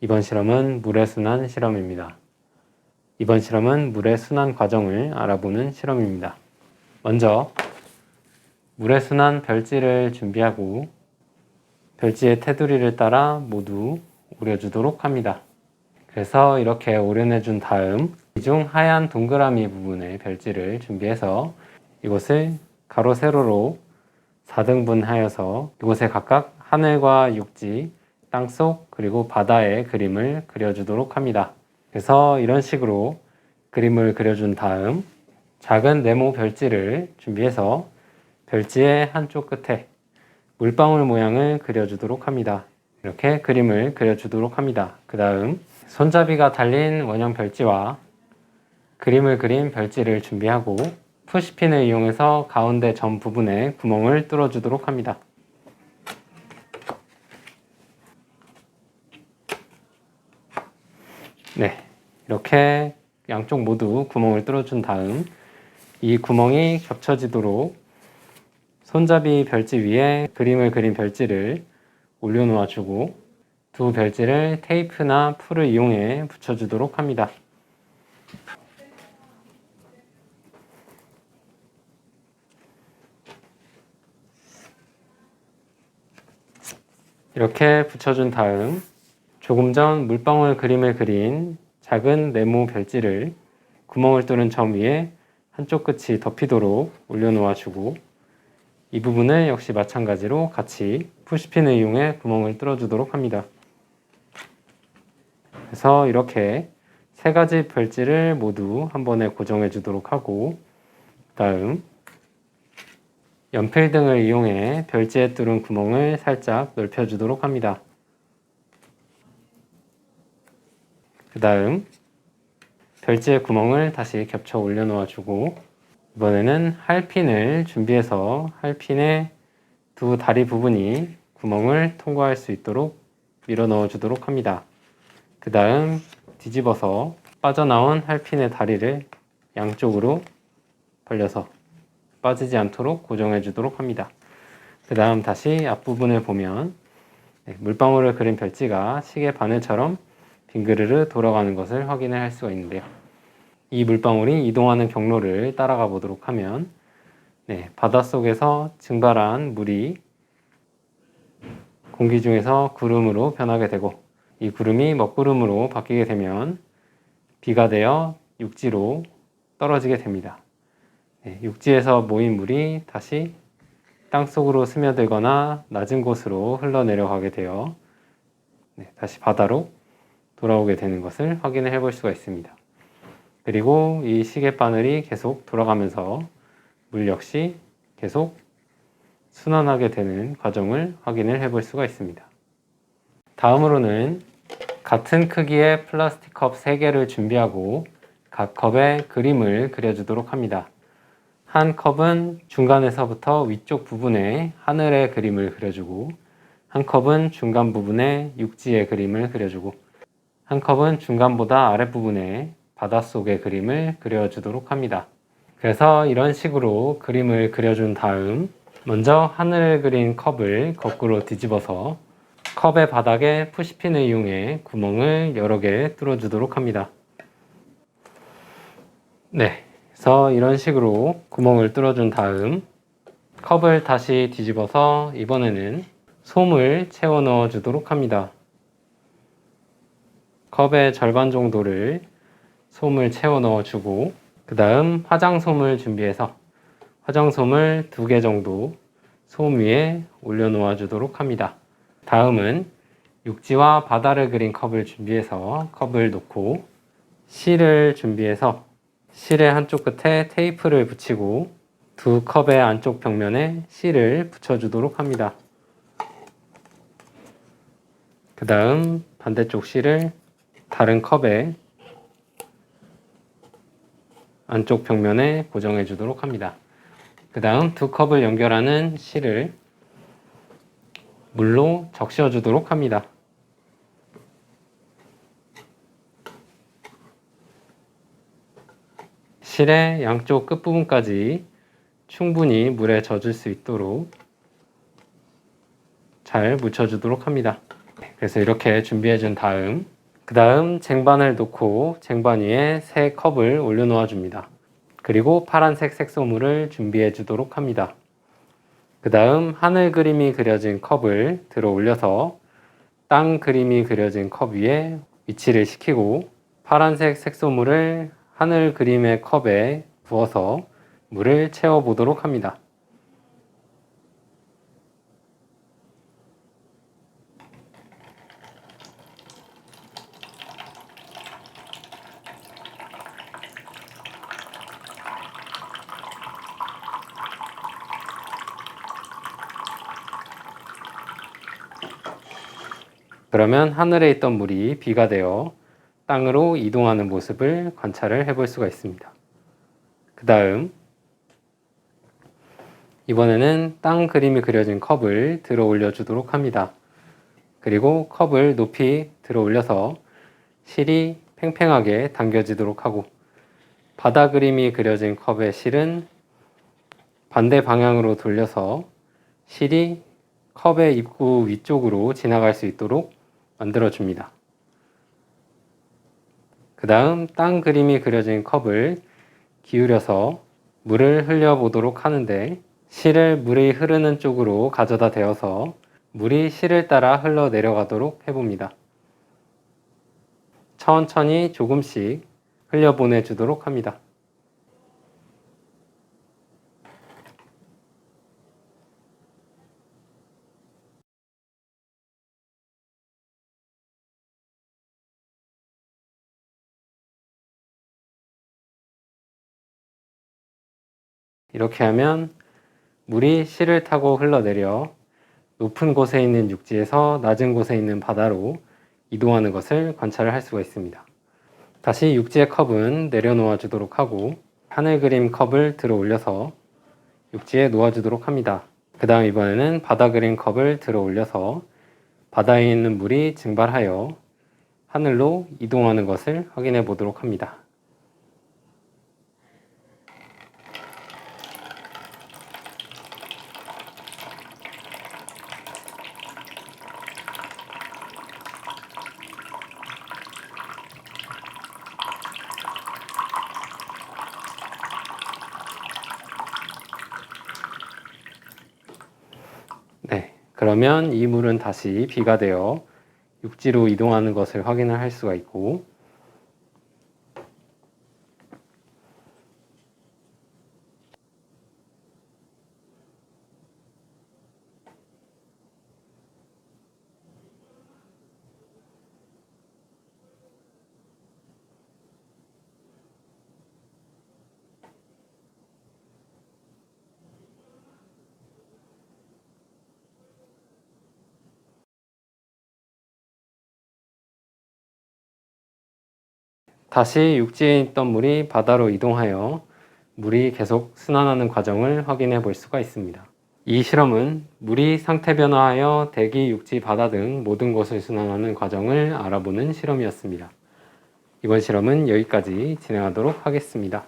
이번 실험은 물의 순환 실험입니다. 이번 실험은 물의 순환 과정을 알아보는 실험입니다. 먼저 물의 순환 별지를 준비하고 별지의 테두리를 따라 모두 오려주도록 합니다. 그래서 이렇게 오려내준 다음 이 중 하얀 동그라미 부분의 별지를 준비해서 이곳을 가로 세로로 4등분 하여서 이곳에 각각 하늘과 육지, 땅속 그리고 바다의 그림을 그려주도록 합니다. 그래서 이런 식으로 그림을 그려준 다음 작은 네모 별지를 준비해서 별지의 한쪽 끝에 물방울 모양을 그려주도록 합니다. 이렇게 그림을 그려주도록 합니다. 그 다음 손잡이가 달린 원형 별지와 그림을 그린 별지를 준비하고 푸시핀을 이용해서 가운데 점 부분에 구멍을 뚫어주도록 합니다. 네, 이렇게 양쪽 모두 구멍을 뚫어준 다음 이 구멍이 겹쳐지도록 손잡이 별지 위에 그림을 그린 별지를 올려놓아주고 두 별지를 테이프나 풀을 이용해 붙여주도록 합니다. 이렇게 붙여준 다음 조금 전 물방울 그림을 그린 작은 네모 별지를 구멍을 뚫은 점 위에 한쪽 끝이 덮이도록 올려놓아주고 이 부분을 역시 마찬가지로 같이 푸시핀을 이용해 구멍을 뚫어주도록 합니다. 그래서 이렇게 세 가지 별지를 모두 한 번에 고정해 주도록 하고 다음 연필등을 이용해 별지에 뚫은 구멍을 살짝 넓혀 주도록 합니다. 그 다음 별지의 구멍을 다시 겹쳐 올려놓아 주고 이번에는 할핀을 준비해서 할핀의 두 다리 부분이 구멍을 통과할 수 있도록 밀어 넣어 주도록 합니다. 그 다음 뒤집어서 빠져나온 할핀의 다리를 양쪽으로 벌려서 빠지지 않도록 고정해 주도록 합니다. 그 다음 다시 앞부분을 보면 물방울을 그린 별지가 시계 바늘처럼 빙그르르 돌아가는 것을 확인을 할 수가 있는데요. 이 물방울이 이동하는 경로를 따라가 보도록 하면 바닷속에서 증발한 물이 공기 중에서 구름으로 변하게 되고 이 구름이 먹구름으로 바뀌게 되면 비가 되어 육지로 떨어지게 됩니다. 육지에서 모인 물이 다시 땅속으로 스며들거나 낮은 곳으로 흘러내려가게 되어 다시 바다로 돌아오게 되는 것을 확인을 해볼 수가 있습니다. 그리고 이 시계바늘이 계속 돌아가면서 물 역시 계속 순환하게 되는 과정을 확인을 해볼 수가 있습니다. 다음으로는 같은 크기의 플라스틱 컵 3개를 준비하고 각 컵에 그림을 그려주도록 합니다. 한 컵은 중간에서부터 위쪽 부분에 하늘의 그림을 그려주고 한 컵은 중간 부분에 육지의 그림을 그려주고 한 컵은 중간보다 아랫부분에 바닷속의 그림을 그려주도록 합니다. 그래서 이런 식으로 그림을 그려준 다음 먼저 하늘을 그린 컵을 거꾸로 뒤집어서 컵의 바닥에 푸시핀을 이용해 구멍을 여러 개 뚫어주도록 합니다. 그래서 이런 식으로 구멍을 뚫어준 다음 컵을 다시 뒤집어서 이번에는 솜을 채워 넣어 주도록 합니다. 컵의 절반 정도를 솜을 채워 넣어 주고 그 다음 화장솜을 준비해서 화장솜을 2개 정도 솜 위에 올려 놓아 주도록 합니다. 다음은 육지와 바다를 그린 컵을 준비해서 컵을 놓고 실을 준비해서 실의 한쪽 끝에 테이프를 붙이고 두 컵의 안쪽 벽면에 실을 붙여주도록 합니다. 그 다음 반대쪽 실을 다른 컵의 안쪽 벽면에 고정해 주도록 합니다. 그 다음 두 컵을 연결하는 실을 물로 적셔 주도록 합니다. 실의 양쪽 끝부분까지 충분히 물에 젖을 수 있도록 잘 묻혀주도록 합니다. 그래서 이렇게 준비해 준 다음 그 다음 쟁반을 놓고 쟁반 위에 새 컵을 올려놓아 줍니다. 그리고 파란색 색소물을 준비해 주도록 합니다. 그 다음 하늘 그림이 그려진 컵을 들어 올려서 땅 그림이 그려진 컵 위에 위치를 시키고 파란색 색소물을 하늘 그림의 컵에 부어서 물을 채워 보도록 합니다. 그러면 하늘에 있던 물이 비가 되어 땅으로 이동하는 모습을 관찰을 해볼 수가 있습니다. 그 다음 이번에는 땅 그림이 그려진 컵을 들어 올려 주도록 합니다. 그리고 컵을 높이 들어 올려서 실이 팽팽하게 당겨지도록 하고 바다 그림이 그려진 컵의 실은 반대 방향으로 돌려서 실이 컵의 입구 위쪽으로 지나갈 수 있도록 만들어 줍니다. 그 다음 땅 그림이 그려진 컵을 기울여서 물을 흘려 보도록 하는데 실을 물이 흐르는 쪽으로 가져다 대어서 물이 실을 따라 흘러 내려가도록 해봅니다. 천천히 조금씩 흘려보내 주도록 합니다. 이렇게 하면 물이 실을 타고 흘러내려 높은 곳에 있는 육지에서 낮은 곳에 있는 바다로 이동하는 것을 관찰을 할 수가 있습니다. 다시 육지의 컵은 내려놓아 주도록 하고 하늘 그림 컵을 들어 올려서 육지에 놓아 주도록 합니다. 그 다음 이번에는 바다 그림 컵을 들어 올려서 바다에 있는 물이 증발하여 하늘로 이동하는 것을 확인해 보도록 합니다. 네, 그러면 이 물은 다시 비가 되어 육지로 이동하는 것을 확인을 할 수가 있고 다시 육지에 있던 물이 바다로 이동하여 물이 계속 순환하는 과정을 확인해 볼 수가 있습니다. 이 실험은 물이 상태 변화하여 대기, 육지, 바다 등 모든 곳을 순환하는 과정을 알아보는 실험이었습니다. 이번 실험은 여기까지 진행하도록 하겠습니다.